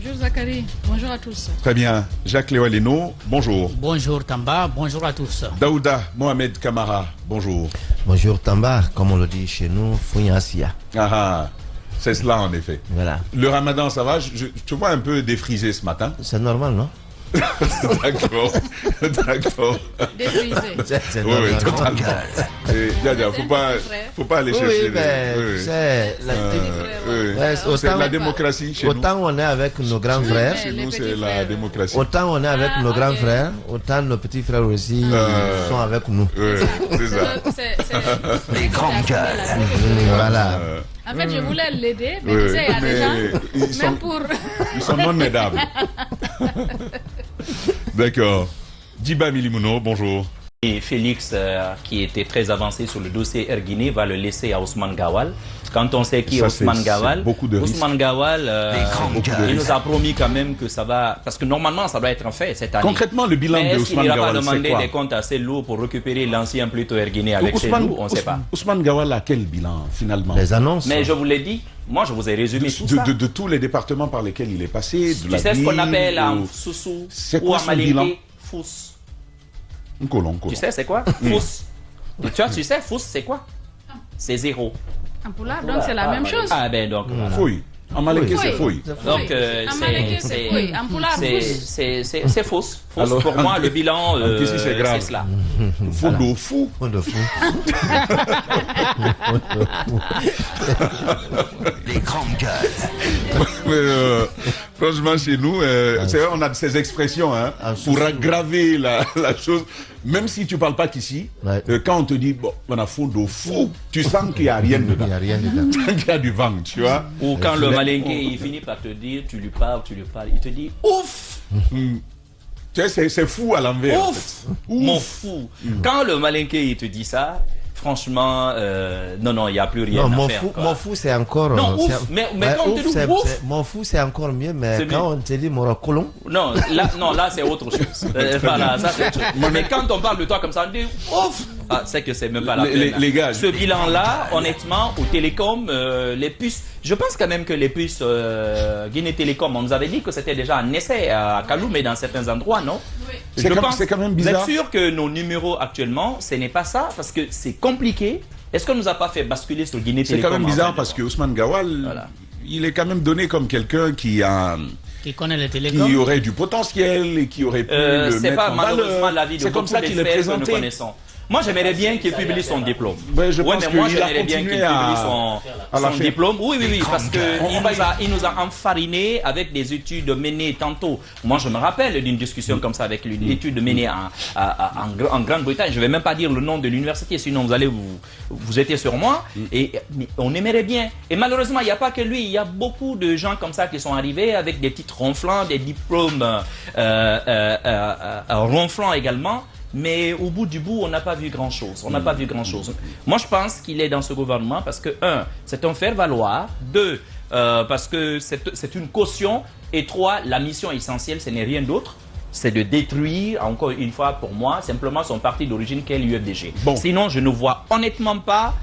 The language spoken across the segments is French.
Bonjour Zachary, bonjour à tous. Très bien. Jacques Léo Leno, bonjour. Bonjour Tamba, bonjour à tous. Daouda Mohamed Kamara, bonjour. Bonjour Tamba, comme on le dit chez nous, Fouinassia. Ah, c'est cela en effet. Voilà. Le ramadan, ça va? Je te vois un peu défrisé ce matin. C'est normal, non? D'accord, d'accord. Défrisé. C'est Oui, normal. oui, totalement. Faut pas aller chercher. C'est la démocratie chez nous. Autant on est avec nos grands frères, Chez nous, c'est la démocratie. autant on est avec nos grands frères, autant nos petits frères aussi sont avec nous. Oui, c'est ça. Les grands cœurs. Voilà. En fait, je voulais l'aider, mais tu sais, il y a des gens, même pour... Ils sont non aidables. D'accord. Djiba Milimono, bonjour. Et Félix, qui était très avancé sur le dossier Erguiné, va le laisser à Ousmane Gawal. Quand on sait qui est Ousmane Gawal, Ousmane Gawal, il nous a promis quand même que ça va... Parce que normalement, ça doit être un fait cette année. Concrètement, le bilan de Ousmane Gawal, c'est quoi? Est-ce qu'il n'ira pas demander des comptes assez lourds pour récupérer l'ancien plutôt Erguiné avec chez nous? On ne sait pas. Ousmane Gawal a quel bilan finalement? Les annonces. Mais je vous l'ai dit, moi je vous ai résumé tout ça. De tous les départements par lesquels il est passé, de tu sais ce qu'on appelle en Soussou ou en Malinké, Fous. Tu sais c'est quoi? Fous. Tu sais Fous c'est quoi? C'est zéro. En poulard, donc c'est la même chose. Ah ben donc voilà. Fouille. En malinké, c'est fouille. Donc c'est fausse. Fausse pour moi, le bilan, c'est cela. Faux de fou. Faux de fou. Les grands gueules. Franchement, chez nous, c'est vrai, on a ces expressions pour aggraver la chose. Même si tu ne parles pas qu'ici, quand on te dit, bon, on a faux de fou, tu sens qu'il n'y a rien dedans. Il n'y a rien dedans. Qu'il y a du vent, tu vois. Ou quand le malinké, il finit par te dire, tu lui parles, il te dit, ouf! Tu sais, c'est fou à l'envers. Ouf! Mon fou! Quand le malinké, il te dit ça, franchement, non, il n'y a plus rien à faire. Mon fou, c'est encore... Non, ouf, mais quand on te dit ouf... Mon fou, c'est encore mieux, mais quand on te dit mon colon... Non, là, c'est autre chose. Voilà, ça, c'est autre chose. Mais quand on parle de toi comme ça, on dit ouf! Ah, c'est que c'est même pas la peine. Les gars, ce bilan-là, honnêtement, au Télécom, les puces... Je pense quand même que les puces Guinée Télécom, on nous avait dit que c'était déjà un essai à Kaloum et dans certains endroits, non? Oui. C'est quand même bizarre. Vous êtes sûr que nos numéros actuellement, ce n'est pas ça? Parce que c'est compliqué. Est-ce qu'on nous a pas fait basculer sur Guinée Télécom? C'est quand même bizarre parce que Ousmane Gawal, il est quand même donné comme quelqu'un qui connaît les télécoms, qui aurait du potentiel et qui aurait pu le mettre en valeur. C'est pas malheureusement l'avis de beaucoup comme ça qu'il est présenté. Que nous connaissons. Moi, j'aimerais bien qu'il publie son diplôme. Ouais, je pense moi, j'aimerais bien qu'il publie son diplôme. Oui, parce qu'il nous a enfariné avec des études menées tantôt. Moi, je me rappelle d'une discussion comme ça avec lui, l'étude menée en Grande-Bretagne. Je ne vais même pas dire le nom de l'université, sinon vous allez vous étiez sur moi. Et on aimerait bien. Et malheureusement, il n'y a pas que lui. Il y a beaucoup de gens comme ça qui sont arrivés avec des titres ronflants, des diplômes ronflants également. Mais au bout du bout, on n'a pas vu grand-chose. Moi, je pense qu'il est dans ce gouvernement parce que, un, c'est un faire-valoir. Deux, parce que c'est une caution. Et trois, la mission essentielle, ce n'est rien d'autre. C'est de détruire, encore une fois, pour moi, simplement son parti d'origine qu'est l'UFDG. Bon. Sinon, je ne vois honnêtement pas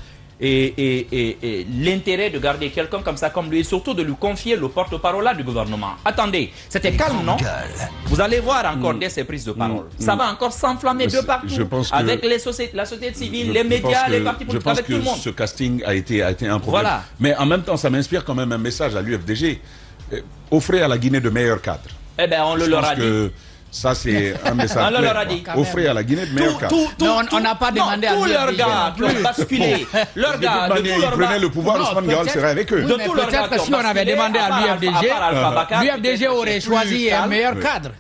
l'intérêt de garder quelqu'un comme ça, comme lui, et surtout de lui confier le porte-parole du gouvernement. Attendez, c'était calme, non? Vous allez voir encore dès ces prises de parole. Ça va encore s'enflammer de partout, avec la société civile, les médias, les partis politiques, avec tout le monde. Je pense que ce casting a été un problème. Voilà. Mais en même temps, ça m'inspire quand même un message à l'UFDG. Offrez à la Guinée de meilleurs cadres. Eh bien, on le leur a dit. Ça, c'est un message clair. Offrez à la Guinée de meilleurs cadres. On n'a pas demandé à tous leurs gars qui ont basculé. Leurs gars, ils prenaient le pouvoir, Ousmane Gawal serait avec eux. Peut-être que si on avait demandé à l'UFDG aurait choisi un meilleur cadre.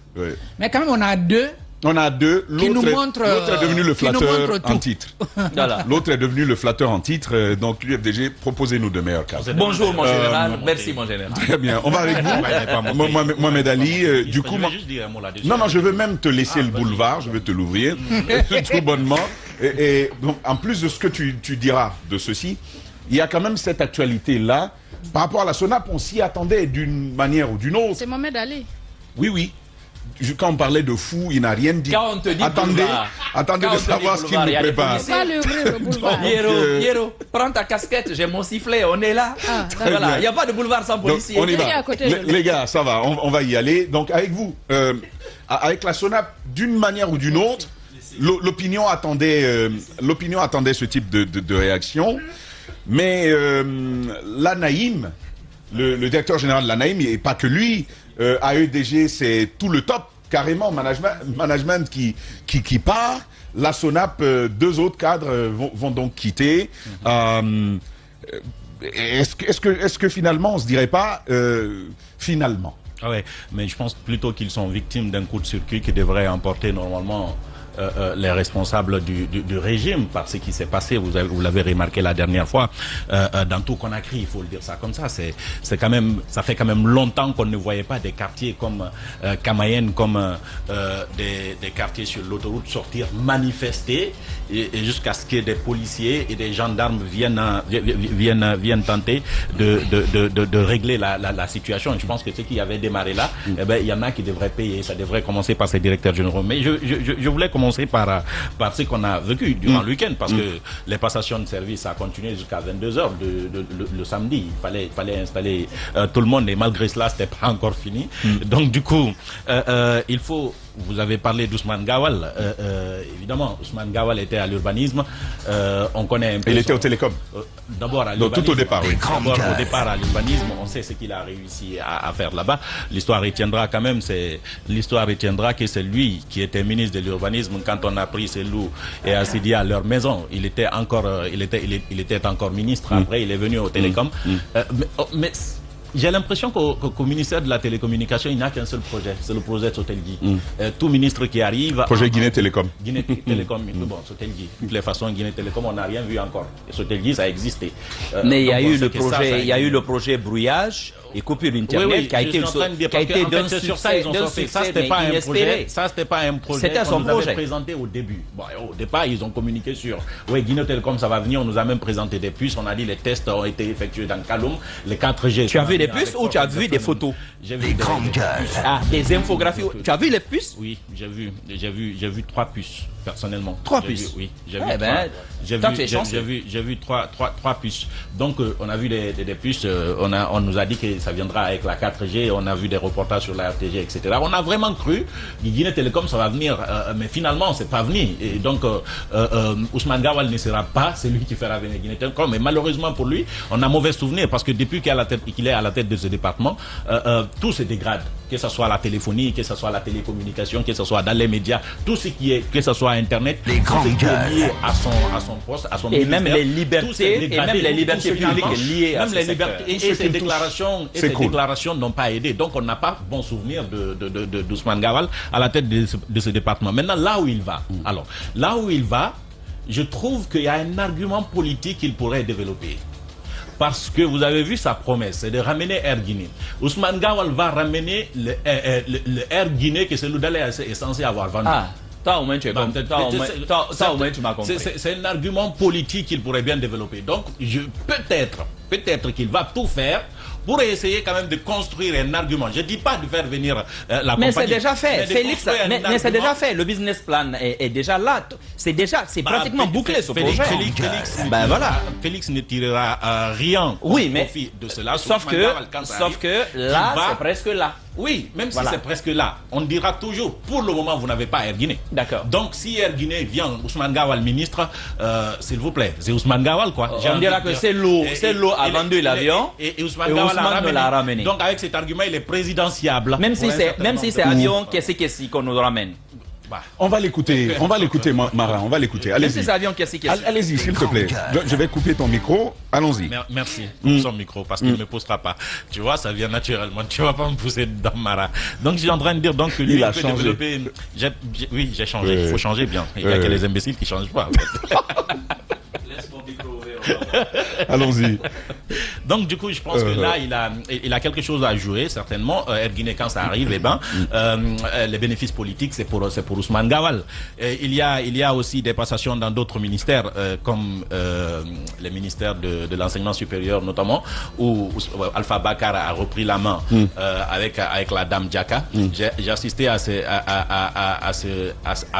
Mais quand même, on a deux. On a deux. L'autre est devenu le flatteur en titre. L'autre est devenu le flatteur en titre. Donc l'UFDG, proposez-nous de meilleurs cadres. Bonjour mon général. Merci mon général. Très bien. On va avec vous. Mohamed Ali. Du coup, non, je veux même te laisser le boulevard. Je veux te l'ouvrir tout bonnement. Et donc, en plus de ce que tu diras de ceci, il y a quand même cette actualité-là. Par rapport à la SONAP, on s'y attendait d'une manière ou d'une autre. C'est Mohamed Ali. Oui. quand on parlait de fou, il n'a rien dit. Quand on te dit attendez de savoir ce qu'il nous prépare. Yero, prends ta casquette, j'ai mon sifflet, on est là. Voilà, il n'y a pas de boulevard sans policier. Donc, on y va. Les gars, ça va, on va y aller. Donc avec vous, avec la SONAP, d'une manière ou d'une autre, l'opinion attendait ce type de réaction. Mais l'ANAIM, le directeur général de l'ANAIM, et pas que lui, AEDG, c'est tout le top, carrément, management qui part. La SONAP, 2 autres cadres vont donc quitter. Est-ce que finalement, on se dirait pas finalement? Oui, mais je pense plutôt qu'ils sont victimes d'un coup de circuit qui devrait emporter normalement les responsables du régime par ce qui s'est passé. Vous l'avez remarqué la dernière fois dans tout Conakry, il faut le dire ça comme ça. C'est quand même, ça fait quand même longtemps qu'on ne voyait pas des quartiers comme Kamayenne, comme des quartiers sur l'autoroute sortir manifester et jusqu'à ce que des policiers et des gendarmes viennent tenter de régler la situation. Je pense que ce qui avait démarré là, eh ben, il y en a qui devraient payer. Ça devrait commencer par ces directeurs généraux. Mais je voulais commencer par ce qu'on a vécu durant le week-end, parce que les passations de service a continué jusqu'à 22h le samedi. Il fallait installer tout le monde, et malgré cela, c'était pas encore fini. Donc du coup, il faut... Vous avez parlé d'Ousmane Gawal. Évidemment, Ousmane Gawal était à l'urbanisme. On connaît un peu. Il était au télécom. D'abord à l'urbanisme. Tout au départ, oui. D'abord au départ à l'urbanisme. On sait ce qu'il a réussi à faire là-bas. L'histoire retiendra quand même. L'histoire retiendra que c'est lui qui était ministre de l'urbanisme quand on a pris Selou et Assidi à leur maison. Il était encore ministre. Après, il est venu au télécom. Mais j'ai l'impression qu'au ministère de la télécommunication, il n'y a qu'un seul projet, c'est le projet Sotelgui. Tout ministre qui arrive... Projet Guinée Télécom. Guinée Télécom, bon, Sotelgui. De toutes les façons, Guinée Télécom, on n'a rien vu encore. Et Sotelgui, ça a existé. Mais il y a eu le projet brouillage et coupure internet qui a été sur ça, ils ont sorti. Ça, c'était pas un projet. Ça, c'était pas un projet. C'était son projet présenté au début. Bon, au départ, ils ont communiqué sur Guinée Télécom, ça va venir. On nous a même présenté des puces. On a dit les tests ont été effectués dans Kaloum. Les 4G. Tu as vu des puces ou tu as vu des photos? J'ai vu des des infographies. Tu as vu les puces? Oui, j'ai vu 3 puces personnellement. 3 puces? Oui, j'ai vu 3 puces. Donc on a vu des puces. On nous a dit que ça viendra avec la 4G. On a vu des reportages sur la RTG, etc. On a vraiment cru que Guinée Télécom ça va venir, mais finalement c'est pas venu. Et donc Ousmane Gawal ne sera pas celui qui fera venir Guinée Télécom. Mais malheureusement pour lui, on a mauvais souvenir parce que depuis qu'il est à la tête de ce département, tout se dégrade. Que ce soit la téléphonie, que ce soit la télécommunication, que ce soit dans les médias, tout ce qui est, que ce soit Internet, les grandes gueules lié à son poste, à son et ministère, même les libertés, et même les libertés publiques liées à ces libertés. Et ces déclarations n'ont pas aidé. Donc on n'a pas bon souvenir d'Ousmane Gawal à la tête de ce département. Maintenant, là où il va, je trouve qu'il y a un argument politique qu'il pourrait développer. Parce que vous avez vu sa promesse, c'est de ramener Air Guinée. Ousmane Gawal va ramener le Air Guinée que Selou Dalé est censé avoir vendu. Au moins tu m'as compris. C'est un argument politique qu'il pourrait bien développer. Donc, peut-être qu'il va tout faire pour essayer quand même de construire un argument. Je ne dis pas de faire venir la compagnie. Mais c'est déjà fait, Félix. Mais c'est déjà fait. Le business plan est déjà là. C'est pratiquement bouclé ce projet. Félix ne tirera rien au profit de cela. Sauf que là, c'est presque là. Oui, même si c'est presque là, on dira toujours, pour le moment, vous n'avez pas Air Guinée. D'accord. Donc, si Air Guinée vient, Ousmane Gawal, ministre, s'il vous plaît, c'est Ousmane Gawal, quoi. On dira que c'est l'eau a vendu l'avion et Ousmane l'a ramené. Donc, avec cet argument, il est présidentiable. Même si c'est avion, qu'est-ce qu'on nous ramène? On va l'écouter, Marin, on va l'écouter. Allez-y. Allez-y, s'il te plaît. Je vais couper ton micro. Allons-y. Merci pour son micro, parce qu'il ne me poussera pas. Tu vois, ça vient naturellement. Tu ne vas pas me pousser dans Marin. Donc, je suis en train de dire que lui, il peut développer. Oui, j'ai changé. Il faut changer bien. Il n'y a que les imbéciles qui ne changent pas. En fait. Laisse mon micro ouvert. Allons-y. Donc du coup, je pense que là, il a quelque chose à jouer, certainement. Erguiné, quand ça arrive, les bénéfices politiques, c'est pour Ousmane Gawal. Il y a aussi des passations dans d'autres ministères, comme les ministères de l'enseignement supérieur, notamment, où Alpha Bakar a repris la main avec la dame Diaka. J'ai assisté à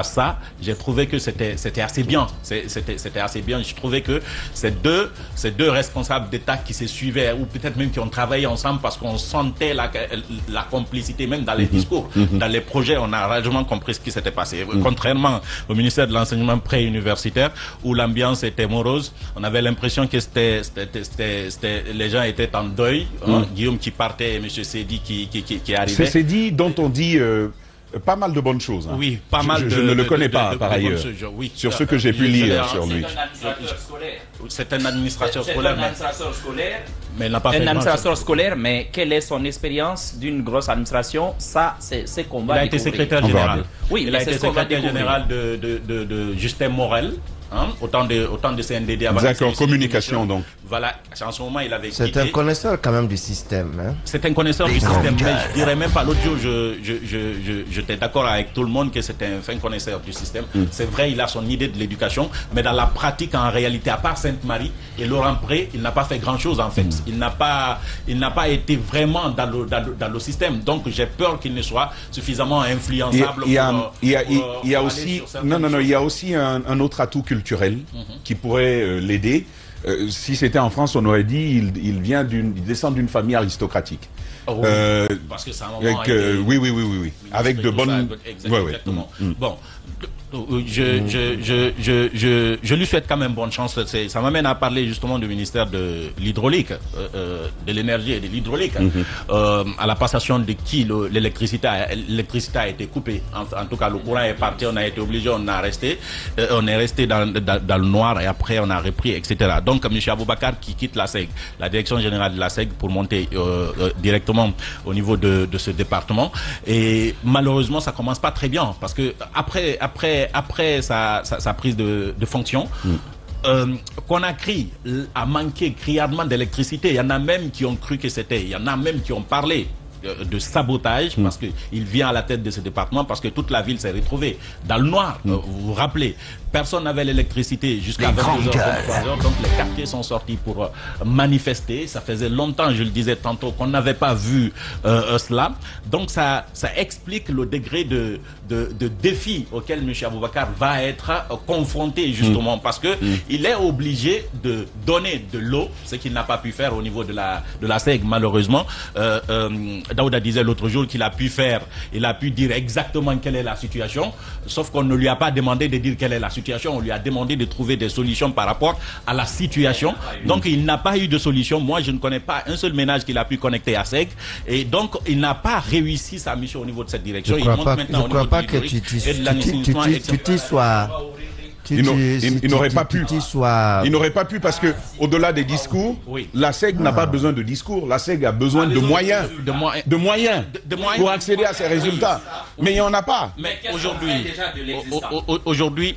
ça. J'ai trouvé que c'était assez bien. C'était assez bien. Je trouvais que ces deux responsables d'État qui se suivaient, ou peut-être même qui ont travaillé ensemble, parce qu'on sentait la complicité même dans les discours, dans les projets, on a largement compris ce qui s'était passé. Contrairement au ministère de l'enseignement pré-universitaire, où l'ambiance était morose, on avait l'impression que les gens étaient en deuil. Guillaume qui partait, M. Seydi qui arrivait. C'est Seydi dont on dit pas mal de bonnes choses. Hein. Oui, pas mal. Je ne le connais pas par ailleurs. Oui. Sur ce que j'ai pu lire sur lui. C'est un administrateur scolaire. Mais il n'a pas fait un administrateur scolaire, mais quelle est son expérience d'une grosse administration? Ça, c'est qu'on va. Il a été secrétaire général. Oui, il a été secrétaire général de Justin Morel. Autant de CNDD avant. D'accord, communication donc. Voilà, en ce moment il avait quitté. C'est un connaisseur quand même du système. Hein? C'est un connaisseur du système, mais je dirais même pas. L'autre jour, j'étais d'accord avec tout le monde que c'était un fin connaisseur du système. C'est vrai, il a son idée de l'éducation, mais dans la pratique, en réalité, à part Sainte-Marie et Laurent Pré, il n'a pas fait grand-chose en fait. Il n'a pas été vraiment dans le système. Donc j'ai peur qu'il ne soit suffisamment influençable. Il y a aussi un autre atout culturel qui pourrait l'aider. Si c'était en France, on aurait dit il descend d'une famille aristocratique. Parce que c'est un moment oui. Avec de bonnes. Exactement. Bon. Je lui souhaite quand même bonne chance. Ça m'amène à parler justement du ministère de l'hydraulique, de l'énergie et de l'hydraulique. À la passation de qui l'électricité a été coupée. En tout cas, le courant est parti, on a été obligé, on est resté dans le noir et après on a repris, etc. Donc, M. Aboubakar qui quitte la SEG, la direction générale de la SEG, pour monter directement au niveau de ce département. Et malheureusement, ça commence pas très bien parce que après sa prise de fonction, Conakry a manqué criardement d'électricité. Il y en a même qui ont cru que il y en a même qui ont parlé de sabotage parce qu'il vient à la tête de ce département, parce que toute la ville s'est retrouvée dans le noir. Vous vous rappelez, personne n'avait l'électricité jusqu'à 22h, 23h, donc les quartiers sont sortis pour manifester. Ça faisait longtemps, je le disais tantôt, qu'on n'avait pas vu cela. Donc ça explique le degré de défi auquel M. Aboubakar va être confronté justement, parce que il est obligé de donner de l'eau, ce qu'il n'a pas pu faire au niveau de la SEG malheureusement. Daouda disait l'autre jour qu'il a pu faire, il a pu dire exactement quelle est la situation, sauf qu'on ne lui a pas demandé de dire quelle est la situation, on lui a demandé de trouver des solutions par rapport à la situation. Donc il n'a pas eu de solution. Moi je ne connais pas un seul ménage qu'il a pu connecter à SEG, et donc il n'a pas réussi sa mission au niveau de cette direction. Je ne crois pas que tu t'y sois... Il n'aurait pas pu. Il n'aurait pas pu parce que, au-delà des discours, la SEG n'a pas besoin de discours. La SEG a besoin de moyens. De moyens pour accéder à ces résultats. Mais il n'y en a pas. Mais aujourd'hui,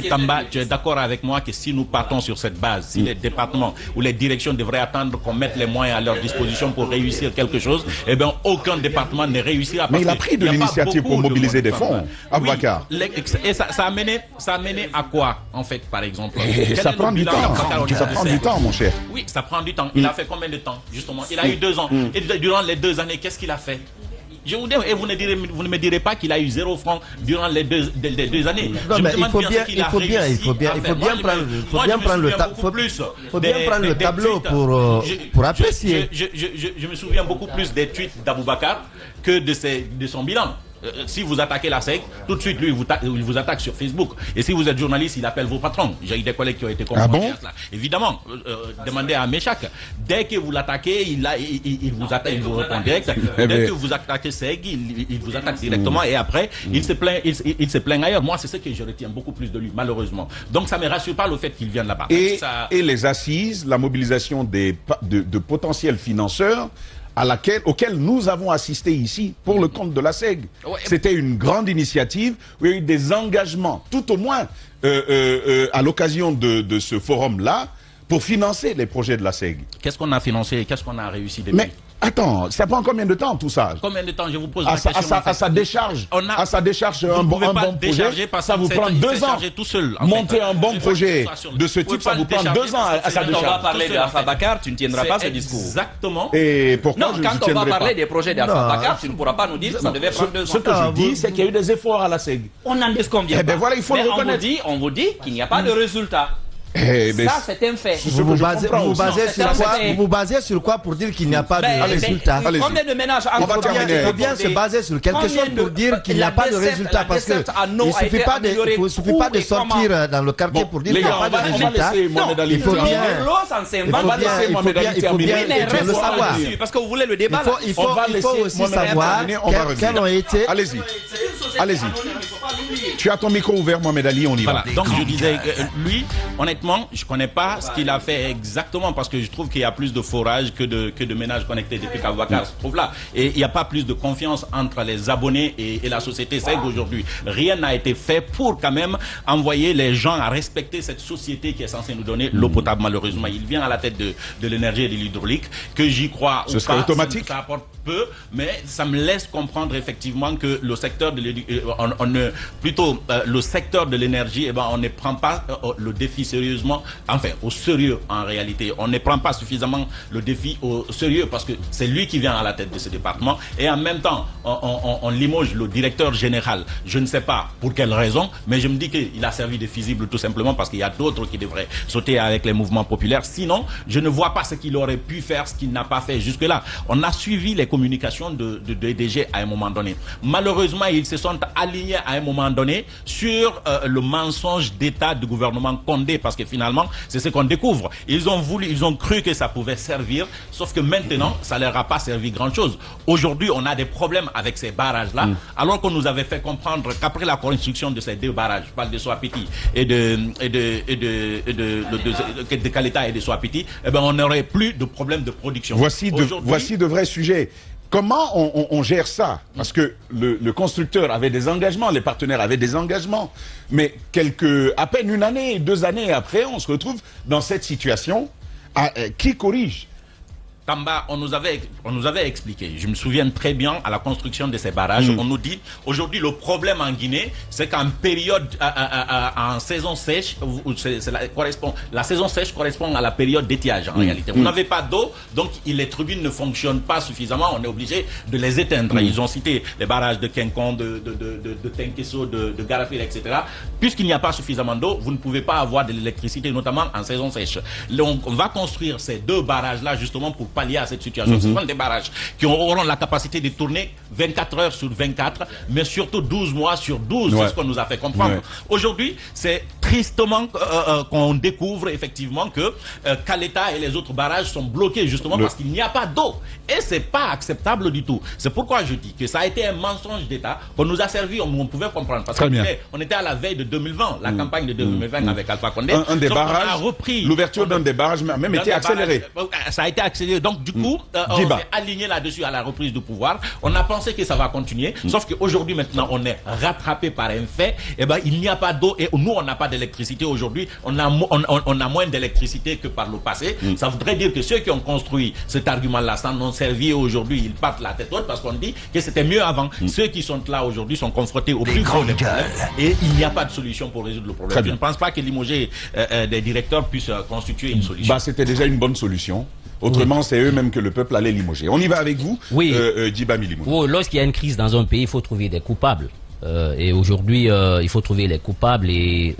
Tamba, tu es d'accord avec moi que si nous partons sur cette base, si les départements ou les directions devraient attendre qu'on mette les moyens à leur disposition pour réussir quelque chose, eh bien, aucun département ne réussira. Mais il a pris de l'initiative pour mobiliser des fonds, Aboubakar. Et ça a mené à quoi, en fait, par exemple? Ça prend du temps. Ça prend du temps, mon cher. Oui, ça prend du temps. Il a fait combien de temps, justement? Il a eu 2 ans. Et durant les 2 années, qu'est-ce qu'il a fait? Je vous dis, et vous ne me direz pas qu'il a eu 0 franc durant les deux années. Non, mais il faut bien prendre le tableau pour apprécier. Je me souviens beaucoup plus des tweets d'Aboubacar que de son bilan. Si vous attaquez la SEG, tout de suite, lui, il vous attaque sur Facebook. Et si vous êtes journaliste, il appelle vos patrons. J'ai eu des collègues qui ont été confrontés à cela. Évidemment, demandez à Méchac. Dès que vous l'attaquez, il vous attaque, il vous répond direct. Dès que vous attaquez SEG, il vous attaque directement. Et après, il se plaint ailleurs. Moi, c'est ce que je retiens beaucoup plus de lui, malheureusement. Donc, ça ne me rassure pas le fait qu'il vienne là-bas. Et les assises, la mobilisation de potentiels financeurs, auquel nous avons assisté ici pour le compte de la SEG. C'était une grande initiative où il y a eu des engagements, tout au moins à l'occasion de ce forum-là, pour financer les projets de la SEG. Qu'est-ce qu'on a financé et qu'est-ce qu'on a réussi depuis? Mais attends, ça prend combien de temps tout ça? Combien de temps? Je vous pose la question. À sa décharge, un bon projet, ça vous prend 2 ans. Tout seul, monter un bon projet de ce type, ça vous prend 2 ans à sa décharge. Quand on va parler de Alpha Bakar, tu ne tiendras pas ce discours. Exactement. Et pourquoi je ne tiendrai pas? Quand on va parler des projets d'Alpha Bakar, tu ne pourras pas nous dire que ça devait prendre 2 ans. Ce que je dis, c'est qu'il y a eu des efforts à la SEG. On n'en dit combien? Eh bien voilà, il faut le reconnaître. On vous dit qu'il n'y a pas de résultat. Ça, c'est un fait. Vous vous basez sur quoi pour dire qu'il n'y a pas de résultat? Combien de ménages il faut bien se baser sur quelque chose pour dire qu'il n'y a pas de résultat. Parce qu'il ne suffit pas de sortir dans le quartier pour dire qu'il n'y a pas de résultat. Il faut bien le savoir. Parce que vous voulez le débat. Il faut aussi savoir quels ont été... Allez-y. Tu as ton micro ouvert, Mohamed Ali, on y va. Donc je disais, lui, honnêtement, je ne connais pas ce qu'il a fait exactement parce que je trouve qu'il y a plus de forage que de ménages connectés depuis qu'Alpha Bakar se trouve là. Et il n'y a pas plus de confiance entre les abonnés et la société SEG aujourd'hui. Rien n'a été fait pour quand même envoyer les gens à respecter cette société qui est censée nous donner l'eau potable. Malheureusement, il vient à la tête de l'énergie et de l'hydraulique. Que j'y crois ce serait automatique. Ça apporte peu, mais ça me laisse comprendre effectivement que le secteur de le secteur de l'énergie, on ne prend pas le défi sérieusement, enfin au sérieux en réalité. On ne prend pas suffisamment le défi au sérieux parce que c'est lui qui vient à la tête de ce département et en même temps on limoge le directeur général. Je ne sais pas pour quelle raison, mais je me dis qu'il a servi de fusible tout simplement parce qu'il y a d'autres qui devraient sauter avec les mouvements populaires. Sinon, je ne vois pas ce qu'il aurait pu faire, ce qu'il n'a pas fait jusque-là. On a suivi les communications de EDG à un moment donné. Malheureusement, ils se sont alignés à un moment donné sur le mensonge d'État du gouvernement Condé parce que finalement, c'est ce qu'on découvre. Ils ont cru que ça pouvait servir, sauf que maintenant, ça ne leur a pas servi grand-chose. Aujourd'hui, on a des problèmes avec ces barrages-là, alors qu'on nous avait fait comprendre qu'après la construction de ces 2 barrages, je parle de Soapiti et de Kaleta et de Soapiti, on n'aurait plus de problème de production. Voici de vrais sujets. Comment on gère ça? Parce que le constructeur avait des engagements, les partenaires avaient des engagements. Mais à peine 1 année, 2 années après, on se retrouve dans cette situation. Qui corrige? Tamba, on nous avait expliqué, je me souviens très bien à la construction de ces barrages, on nous dit, aujourd'hui le problème en Guinée, c'est qu'en période, en saison sèche, la saison sèche correspond à la période d'étiage en réalité. Vous n'avez pas d'eau, donc les turbines ne fonctionnent pas suffisamment, on est obligé de les éteindre. Ils ont cité les barrages de Kenkon, de Tenkeso, de Garafil, etc. Puisqu'il n'y a pas suffisamment d'eau, vous ne pouvez pas avoir de l'électricité, notamment en saison sèche. Donc on va construire ces 2 barrages-là justement pour pallier à cette situation. Ce sont des barrages qui auront la capacité de tourner 24 heures sur 24, mais surtout 12 mois sur 12, c'est ce qu'on nous a fait comprendre. Aujourd'hui, c'est tristement qu'on découvre effectivement que Kaleta et les autres barrages sont bloqués justement parce qu'il n'y a pas d'eau. Et c'est pas acceptable du tout. C'est pourquoi je dis que ça a été un mensonge d'État qu'on nous a servi, on pouvait comprendre. Parce qu'on était à la veille de 2020, la campagne de 2020 avec Alpha Condé. Un des barrages, l'ouverture d'un des barrages a même été accélérée. Ça a été accéléré. Donc du coup, on s'est aligné là-dessus à la reprise du pouvoir. On a pensé que ça va continuer. Sauf qu'aujourd'hui, maintenant, on est rattrapé par un fait. Il n'y a pas d'eau et nous, on n'a pas d'électricité aujourd'hui. On a moins d'électricité que par le passé. Ça voudrait dire que ceux qui ont construit cet argument-là s'en ont servi aujourd'hui. Ils partent la tête haute parce qu'on dit que c'était mieux avant. Ceux qui sont là aujourd'hui sont confrontés au plus gros des problèmes. Et il n'y a pas de solution pour résoudre le problème. Je ne pense pas que limoger des directeurs puisse constituer une solution. C'était déjà une bonne solution. Autrement, c'est eux-mêmes que le peuple allait limoger. On y va avec vous, Djiba Milimou. Oui, lorsqu'il y a une crise dans un pays, il faut trouver des coupables. Et aujourd'hui, il faut trouver les coupables et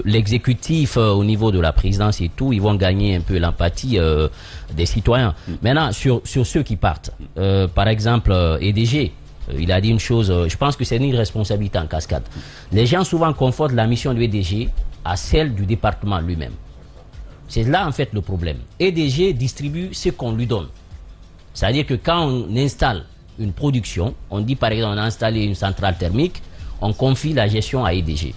l'exécutif au niveau de la présidence et tout, ils vont gagner un peu l'empathie des citoyens. Maintenant, sur ceux qui partent, par exemple, EDG, il a dit une chose, je pense que c'est une irresponsabilité en cascade. Les gens souvent confondent la mission du EDG à celle du département lui-même. C'est là en fait le problème. EDG distribue ce qu'on lui donne. C'est-à-dire que quand on installe une production, on dit par exemple on a installé une centrale thermique, on confie la gestion à EDG.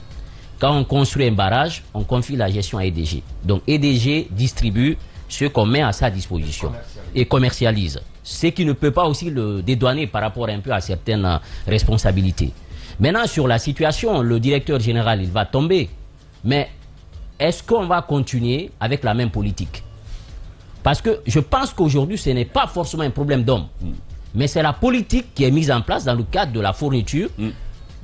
Quand on construit un barrage, on confie la gestion à EDG. Donc EDG distribue ce qu'on met à sa disposition et commercialise. Ce qui ne peut pas aussi le dédouaner par rapport un peu à certaines responsabilités. Maintenant sur la situation, le directeur général il va tomber, mais est-ce qu'on va continuer avec la même politique? Parce que je pense qu'aujourd'hui, ce n'est pas forcément un problème d'homme, mais c'est la politique qui est mise en place dans le cadre de la fourniture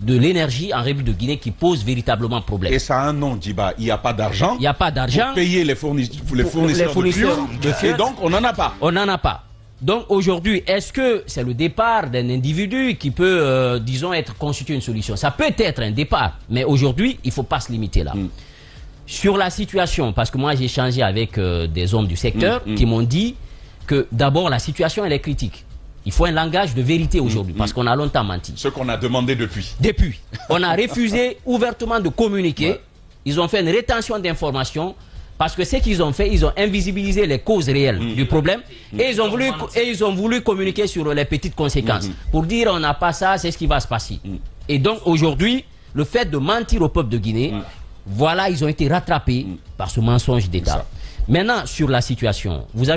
de l'énergie en République de Guinée qui pose véritablement problème. Et ça a un nom, Djiba. Il n'y a pas d'argent. Il n'y a pas d'argent. Pour payer les fournisseurs de fuel. Et donc, on n'en a pas. On n'en a pas. Donc aujourd'hui, est-ce que c'est le départ d'un individu qui peut, disons, être constitué une solution? Ça peut être un départ, mais aujourd'hui, il ne faut pas se limiter là. Sur la situation, parce que moi j'ai échangé avec des hommes du secteur qui m'ont dit que d'abord la situation elle est critique. Il faut un langage de vérité aujourd'hui, parce qu'on a longtemps menti. Ce qu'on a demandé depuis. Depuis. On a refusé ouvertement de communiquer. Ouais. Ils ont fait une rétention d'informations. Parce que ce qu'ils ont fait, ils ont invisibilisé les causes réelles du problème. Et ils ont voulu communiquer sur les petites conséquences. Pour dire on n'a pas ça, c'est ce qui va se passer. Et donc aujourd'hui, le fait de mentir au peuple de Guinée, voilà, ils ont été rattrapés par ce mensonge d'État. Maintenant, sur la situation, vous avez